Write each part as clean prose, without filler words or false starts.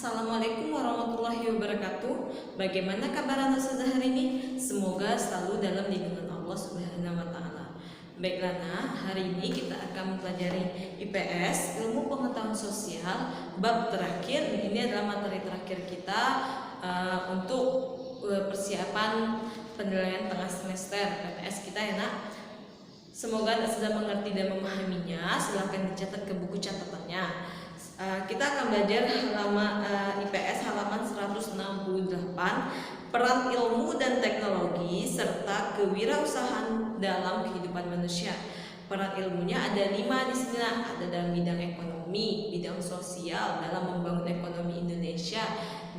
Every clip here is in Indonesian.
Assalamualaikum warahmatullahi wabarakatuh. Bagaimana kabar Anda hari ini? Semoga selalu dalam lindungan Allah Subhanahu wa taala. Baiklah, hari ini kita akan mempelajari IPS, ilmu pengetahuan sosial, bab terakhir. Ini adalah materi terakhir kita untuk persiapan penilaian tengah semester PTS kita ya, Nak. Semoga Anda sudah mengerti dan memahaminya. Silahkan dicatat ke buku catatannya. Kita akan belajar IPS halaman 168, peran ilmu dan teknologi serta kewirausahaan dalam kehidupan manusia. Peran ilmunya ada 5 di sini. Ada dalam bidang ekonomi, bidang sosial, dalam membangun ekonomi Indonesia,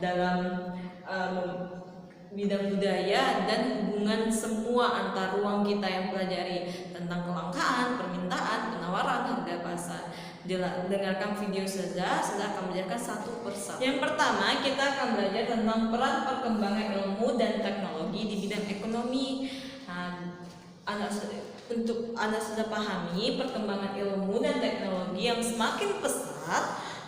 dalam bidang budaya, dan hubungan semua antar ruang kita yang pelajari tentang kelangkaan, permintaan, penawaran, harga pasar. Dengarkan video saja, saya akan menjelaskan satu persatu. Yang pertama, kita akan belajar tentang peran perkembangan ilmu dan teknologi di bidang ekonomi. Untuk Anda sudah pahami, perkembangan ilmu dan teknologi yang semakin pesat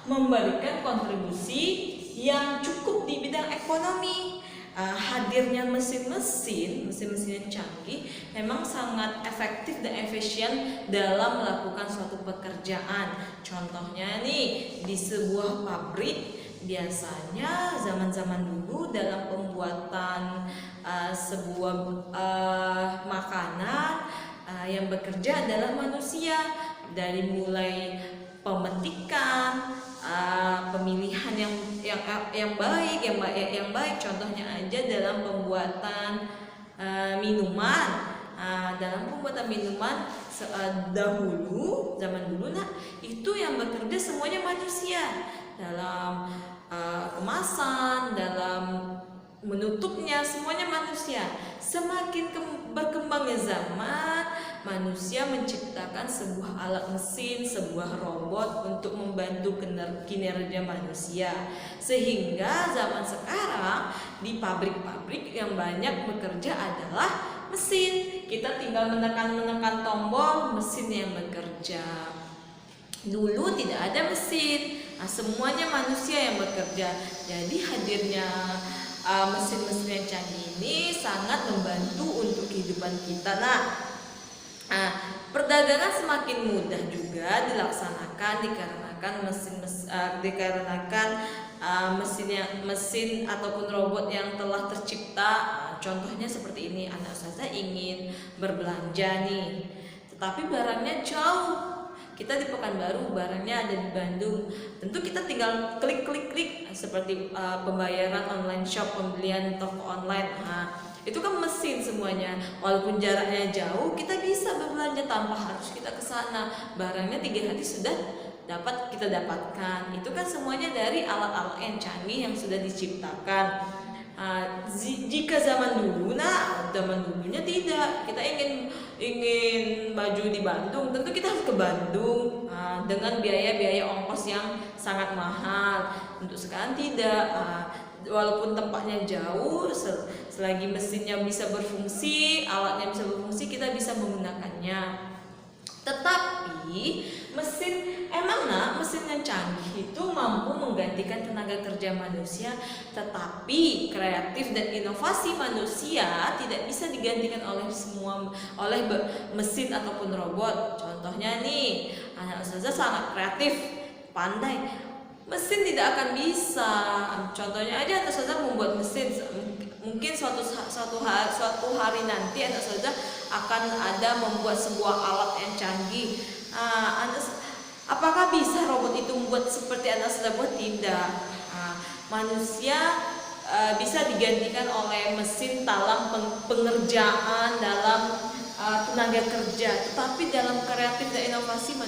memberikan kontribusi yang cukup di bidang ekonomi. Hadirnya mesin-mesin yang canggih memang sangat efektif dan efisien dalam melakukan suatu pekerjaan. Contohnya nih, di sebuah pabrik biasanya zaman-zaman dulu dalam pembuatan sebuah makanan yang bekerja adalah manusia, dari mulai pemetikan, pemilihan yang baik. Contohnya aja dalam pembuatan minuman. Dalam pembuatan minuman zaman dulu itu yang bekerja semuanya manusia. Dalam kemasan, dalam menutupnya, semuanya manusia. Semakin berkembangnya zaman, manusia menciptakan sebuah alat mesin, sebuah robot untuk membantu kinerja manusia. Sehingga zaman sekarang di pabrik-pabrik yang banyak bekerja adalah mesin. Kita tinggal menekan tombol, mesin yang bekerja. Dulu tidak ada mesin, semuanya manusia yang bekerja. Jadi hadirnya mesin-mesin yang canggih ini sangat membantu untuk kehidupan kita. Perdagangan semakin mudah juga dilaksanakan dikarenakan mesin ataupun robot yang telah tercipta. Contohnya seperti ini, anak saya ingin berbelanja nih, tetapi barangnya jauh. Kita di Pekanbaru, barangnya ada di Bandung. Tentu kita tinggal klik seperti pembayaran online shop, pembelian toko online. Itu kan mesin semuanya. Walaupun jaraknya jauh, kita bisa berbelanja tanpa harus kita ke sana. Barangnya 3 hari sudah kita dapatkan. Itu kan semuanya dari alat-alat yang canggih yang sudah diciptakan. Jika zaman dulunya tidak. Kita ingin baju di Bandung, tentu kita harus ke Bandung dengan biaya ongkos yang sangat mahal. Untuk sekarang tidak. Walaupun tempatnya jauh, selagi mesinnya bisa berfungsi, alatnya bisa berfungsi, kita bisa menggunakannya. Tetapi mesin yang canggih itu mampu menggantikan tenaga kerja manusia, tetapi kreatif dan inovasi manusia tidak bisa digantikan oleh mesin ataupun robot. Contohnya nih, anak Ustazah sangat kreatif, pandai. Mesin tidak akan bisa. Contohnya aja, anak Ustazah membuat mesin. Mungkin suatu hari nanti anak Ustazah akan ada membuat sebuah alat yang canggih. Apakah bisa robot itu membuat seperti anak Ustazah buat? Tidak. Manusia bisa digantikan oleh mesin dalam pengerjaan, dalam tenaga kerja, tetapi dalam kreatif dan inovasi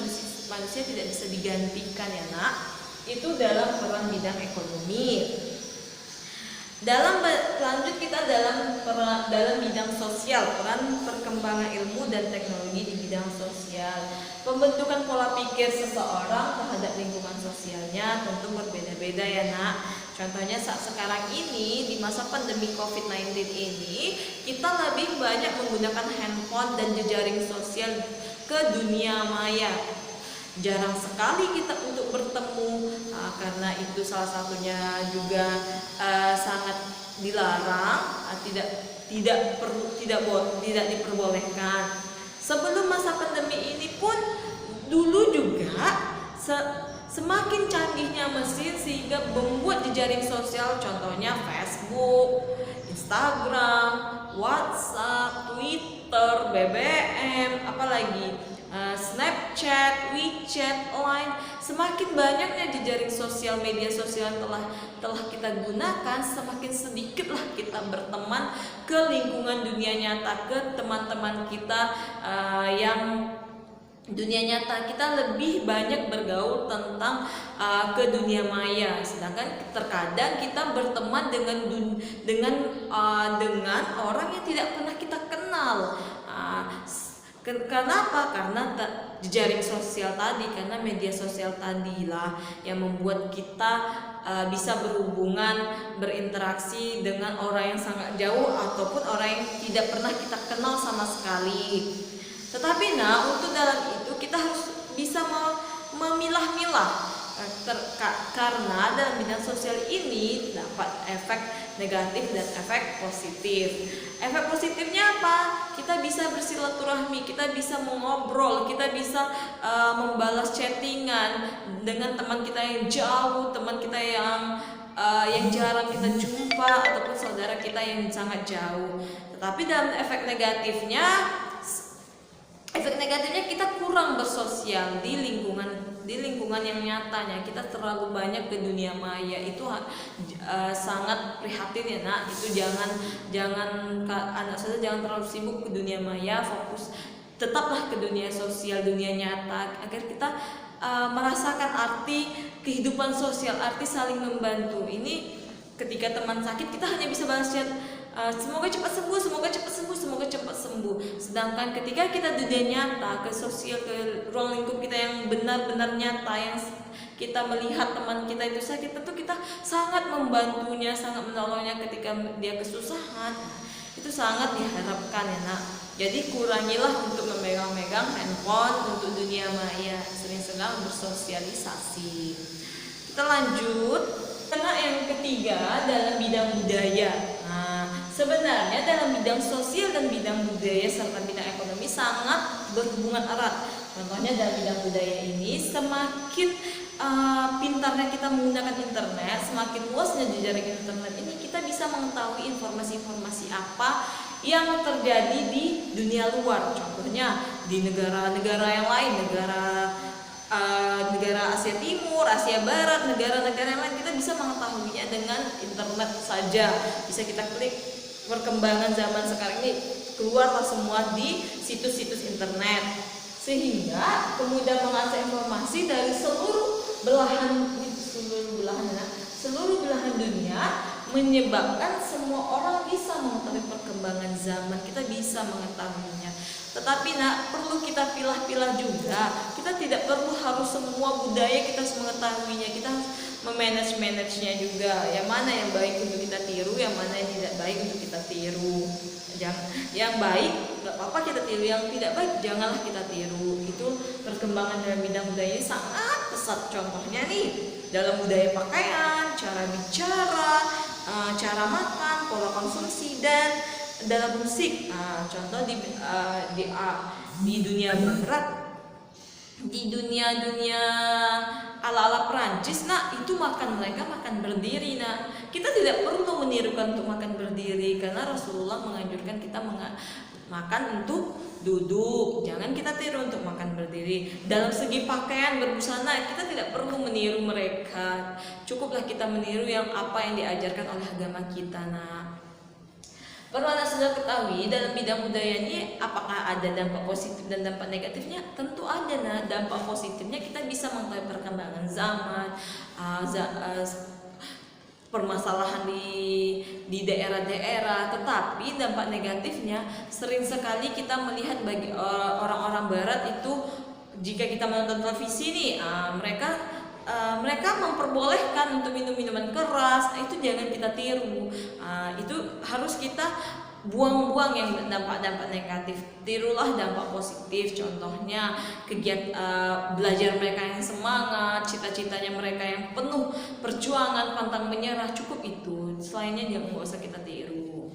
manusia tidak bisa digantikan ya, Nak. Itu dalam peran bidang ekonomi. Lanjut kita dalam bidang sosial, peran perkembangan ilmu dan teknologi di bidang sosial. Pembentukan pola pikir seseorang terhadap lingkungan sosialnya tentu berbeda-beda ya, Nak. Contohnya saat sekarang ini, di masa pandemi COVID-19 ini, kita lebih banyak menggunakan handphone dan jejaring sosial ke dunia maya. jarang sekali kita untuk bertemu, karena itu salah satunya juga sangat dilarang, tidak diperbolehkan. Sebelum masa pandemi ini pun dulu juga semakin canggihnya mesin sehingga membuat jejaring sosial, contohnya Facebook, Instagram, WhatsApp, Twitter, BBM, apalagi Snapchat, WeChat, Line. Semakin banyaknya jejaring sosial, media sosial telah kita gunakan, semakin sedikitlah kita berteman ke lingkungan dunia nyata, ke teman-teman kita yang dunia nyata. Kita lebih banyak bergaul tentang ke dunia maya, sedangkan terkadang kita berteman dengan orang yang tidak pernah kita kenal. Kenapa? Karena jejaring sosial tadi, karena media sosial tadilah yang membuat kita bisa berhubungan, berinteraksi dengan orang yang sangat jauh ataupun orang yang tidak pernah kita kenal sama sekali. Tetapi untuk dalam itu kita harus bisa memilah-milah, karena dalam bidang sosial ini dapat efek negatif dan efek positif. Efek positifnya apa? Kita bisa bersilaturahmi, kita bisa mengobrol, kita bisa membalas chattingan dengan teman kita yang jauh, teman kita yang jarang kita jumpa, ataupun saudara kita yang sangat jauh. Tetapi dalam efek negatifnya kita kurang bersosial di lingkungan yang nyatanya. Kita terlalu banyak ke dunia maya. Itu sangat prihatin ya Itu anak saya jangan terlalu sibuk ke dunia maya, fokus tetaplah ke dunia sosial, dunia nyata, agar kita merasakan arti kehidupan sosial, arti saling membantu. Ini ketika teman sakit kita hanya bisa balas chat, semoga cepat sembuh, semoga cepat sembuh, semoga cepat sembuh. Sedangkan ketika kita dunia nyata, ke sosial, ke ruang lingkup kita yang benar-benar nyata, yang kita melihat teman kita itu sakit, tentu kita sangat membantunya, sangat menolongnya ketika dia kesusahan. Itu sangat diharapkan ya Jadi kurangilah untuk memegang-megang handphone untuk dunia maya, sering-sering bersosialisasi. Kita lanjut. Karena yang ketiga dalam bidang budaya. Sebenarnya dalam bidang sosial dan bidang budaya serta bidang ekonomi sangat berhubungan erat. Contohnya dalam bidang budaya ini, semakin pintarnya kita menggunakan internet, semakin luasnya jejaring internet ini, kita bisa mengetahui informasi-informasi apa yang terjadi di dunia luar. Contohnya di negara-negara yang lain, negara Asia Timur, Asia Barat, negara-negara yang lain, kita bisa mengetahuinya dengan internet saja. Bisa kita klik. Perkembangan zaman sekarang ini keluarlah semua di situs-situs internet, sehingga kemudian mengakses informasi dari seluruh belahan dunia, menyebabkan semua orang bisa mengetahui perkembangan zaman. Kita bisa mengetahuinya. Tetapi perlu kita pilah-pilah juga. Kita tidak perlu harus semua budaya kita harus mengetahuinya. Kita harus memanage-nya juga. Yang mana yang baik untuk kita tiru, yang mana yang tidak baik untuk kita tiru. Yang baik gak apa-apa kita tiru, yang tidak baik janganlah kita tiru. Itu perkembangan dalam bidang budaya ini sangat pesat. Contohnya dalam budaya pakaian, cara bicara, cara makan, pola konsumsi, dan dalam musik. Contoh di dunia barat, di dunia ala-ala Perancis, itu mereka makan berdiri. Kita tidak perlu menirukan untuk makan berdiri, karena Rasulullah menganjurkan kita makan untuk duduk. Jangan kita tiru untuk makan berdiri. Dalam segi pakaian, berbusana, kita tidak perlu meniru mereka. Cukuplah kita meniru apa yang diajarkan oleh agama kita. Perlu Anda sudah ketahui dalam bidang budaya ini, apakah ada dampak positif dan dampak negatifnya? Tentu ada. Dampak positifnya kita bisa mengetahui perkembangan zaman, permasalahan di daerah-daerah. Tetapi dampak negatifnya, sering sekali kita melihat bagi orang-orang barat itu, jika kita menonton televisi mereka memperbolehkan untuk minum minuman keras. Itu jangan kita tiru. Itu harus kita buang-buang yang dampak-dampak negatif, tirulah dampak positif. Contohnya kegiatan belajar mereka yang semangat, cita-citanya mereka yang penuh perjuangan, pantang menyerah, cukup itu. Selainnya jangan, nggak usah kita tiru.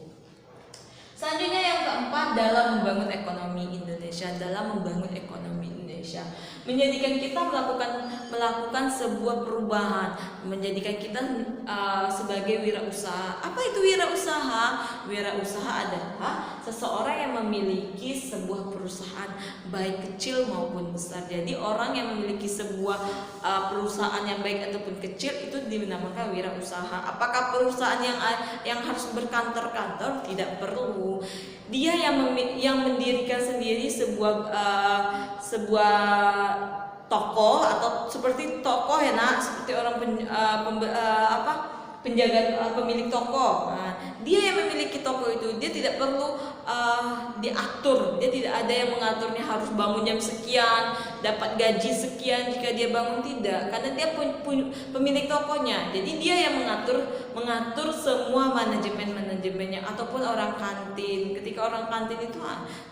Selanjutnya yang keempat, dalam membangun ekonomi Indonesia. Menjadikan kita melakukan sebuah perubahan, menjadikan kita sebagai wirausaha. Apa itu wirausaha? Wirausaha adalah seseorang yang memiliki sebuah perusahaan baik kecil maupun besar. Jadi orang yang memiliki sebuah perusahaan yang baik ataupun kecil itu dinamakan wirausaha. Apakah perusahaan yang harus berkantor-kantor? Tidak perlu. Dia yang mendirikan sendiri sebuah toko, atau seperti toko ya nak, seperti orang penjaga, pemilik toko. Nah, dia yang memiliki toko itu, dia tidak perlu diatur. Dia tidak ada yang mengaturnya harus bangun jam sekian, dapat gaji sekian jika dia bangun, tidak, karena dia pemilik tokonya. Jadi dia yang mengatur semua manajemennya, ataupun orang kantin. Ketika orang kantin itu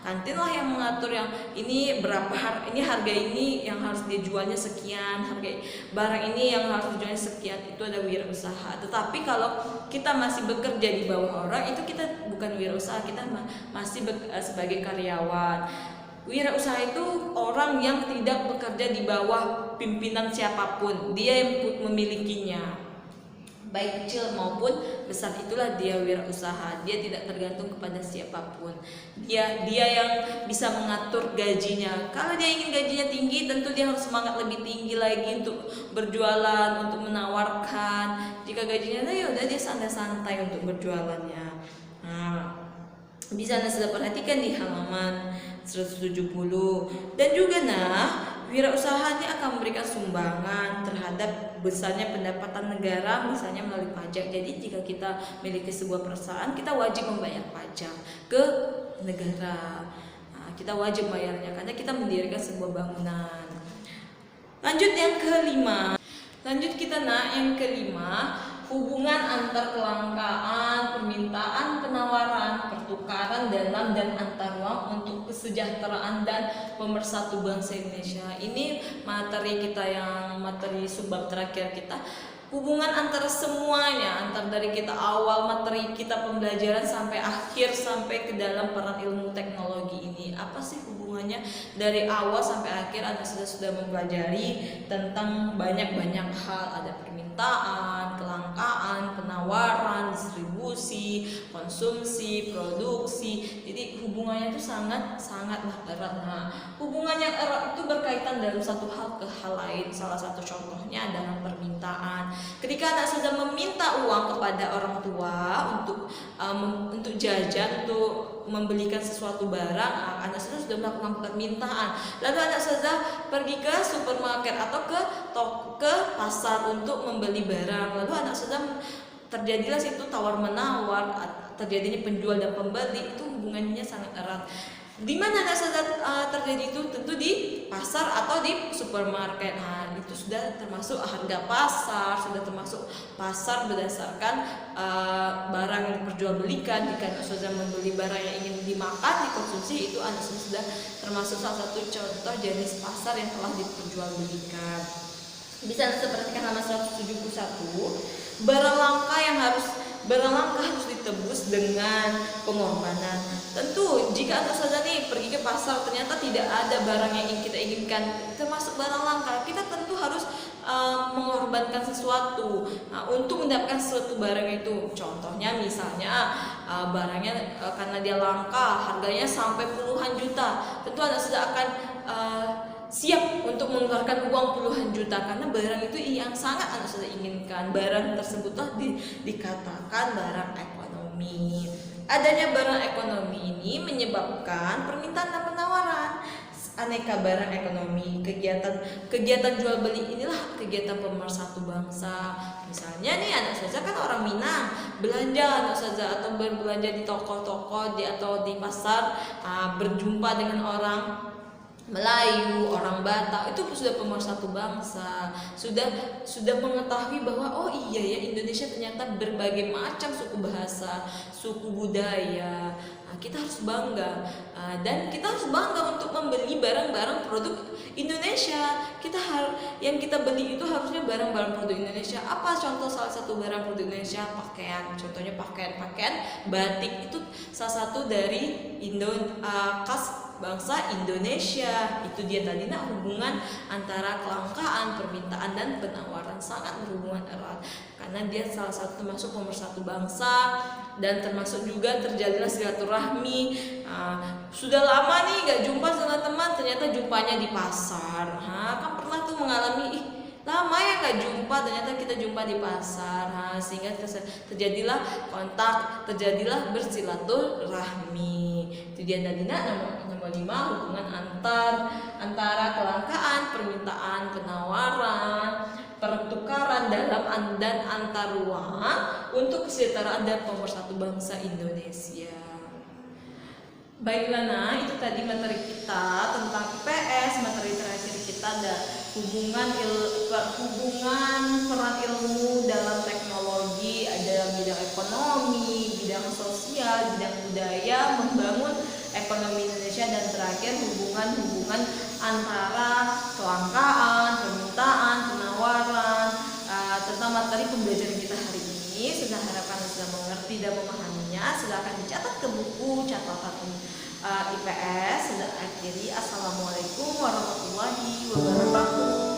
kantin lah yang mengatur, yang ini berapa ini harga ini yang harus dijualnya sekian, harga barang ini yang harus dijualnya sekian. Itu ada wirausaha. Tetapi kalau kita masih bekerja di bawah orang, itu kita bukan wirausaha, kita masih sebagai karyawan. Wirausaha itu orang yang tidak bekerja di bawah pimpinan siapapun, dia yang memilikinya, baik kecil maupun besar, itulah dia wirausaha. Dia tidak tergantung kepada siapapun. Dia yang bisa mengatur gajinya. Kalau dia ingin gajinya tinggi, tentu dia harus semangat lebih tinggi lagi untuk berjualan, untuk menawarkan. Jika gajinya ya udah, dia santai-santai untuk berjualannya. Nah, bisa Anda sudah perhatikan di halaman 170. Dan juga wirausaha ini akan memberikan sumbangan terhadap besarnya pendapatan negara, misalnya melalui pajak. Jadi jika kita memiliki sebuah perusahaan, kita wajib membayar pajak ke negara. Nah, kita wajib bayarnya karena kita mendirikan sebuah bangunan. Lanjut yang kelima. Yang kelima, hubungan antar kelangkaan, permintaan, penawaran, pertukaran dalam dan antar uang untuk kesejahteraan dan pemersatu bangsa Indonesia. Ini materi subbab terakhir kita. Hubungan antara semuanya, antar dari kita awal materi kita pembelajaran sampai akhir, sampai ke dalam peran ilmu teknologi ini. Apa sih hubungannya dari awal sampai akhir? Anda sudah mempelajari tentang banyak hal. Ada permintaan, kelangkaan, penawaran, distribusi, konsumsi, produksi. Jadi hubungannya itu sangatlah erat. Nah, hubungan yang erat itu berkaitan dari satu hal ke hal lain. Salah satu contohnya adalah permintaan. Ketika anak sudah meminta uang kepada orang tua untuk jajan, untuk membelikan sesuatu barang, anak sudah melakukan permintaan. Lalu anak sudah pergi ke supermarket atau ke pasar untuk membeli barang. Lalu anak sudah terjadilah situ tawar menawar, terjadinya penjual dan pembeli. Itu hubungannya sangat erat. Di mana terjadi itu? Tentu di pasar atau di supermarket. Nah, itu sudah termasuk harga pasar, sudah termasuk pasar berdasarkan barang yang diperjualbelikan. Jika Anda sudah membeli barang yang ingin dimakan, dikonsumsi, itu Anda sudah termasuk salah satu contoh jenis pasar yang telah diperjualbelikan. Bisa Anda perhatikan halaman 171. Barang langka harus ditebus dengan pengorbanan. Tentu jika Anda saja pergi ke pasar, ternyata tidak ada barang yang kita inginkan, termasuk barang langka, kita tentu harus mengorbankan sesuatu untuk mendapatkan sesuatu barang itu. Contohnya misalnya barangnya karena dia langka, harganya sampai puluhan juta, tentu Anda sudah akan siap untuk mengeluarkan uang puluhan juta karena barang itu yang sangat Anda sudah inginkan. Barang tersebutlah dikatakan barang ekonomi. Adanya barang ekonomi ini menyebabkan permintaan dan penawaran. Aneka barang ekonomi, kegiatan jual beli inilah kegiatan pemersatu bangsa. Misalnya anak saja kan orang Minang, belanja anak saja atau berbelanja di toko-toko atau di pasar, berjumpa dengan orang Melayu, orang Batak itu sudah pemersatu bangsa, sudah mengetahui bahwa oh iya ya, Indonesia ternyata berbagai macam suku bahasa, suku budaya. Nah, kita harus bangga, dan kita harus bangga untuk membeli barang-barang produk Indonesia. Yang kita beli itu harusnya barang-barang produk Indonesia. Apa contoh salah satu barang produk Indonesia? Pakaian. Contohnya pakaian batik itu salah satu dari khas bangsa Indonesia. Itu dia tadi, hubungan antara kelangkaan, permintaan dan penawaran sangat berhubungan erat karena dia salah satu termasuk pemersatu bangsa, dan termasuk juga terjadilah silaturahmi. Sudah lama nih gak jumpa sama teman, ternyata jumpanya di pasar. Kan pernah tuh mengalami lama ya gak jumpa, ternyata kita jumpa di pasar. Sehingga terjadilah kontak, terjadilah bersilaturahmi. Itu dia tadi nomor 5, hubungan antara kelangkaan, permintaan, penawaran, pertukaran dalam dan antar ruang untuk kesejahteraan dan pemersatu bangsa Indonesia. Baiklah, itu tadi materi kita tentang IPS. Materi terakhir kita ada hubungan peran ilmu dalam teknologi, ada bidang ekonomi, bidang sosial, bidang budaya, membangun ekonomi Indonesia, dan terakhir hubungan antara kelangkaan, permintaan, penawaran. Tentang materi pembelajaran kita hari ini, saya harapkan sudah mengerti dan memahaminya. Silakan dicatat ke buku catatan IPS. Sudah akhiri. Assalamualaikum warahmatullahi wabarakatuh.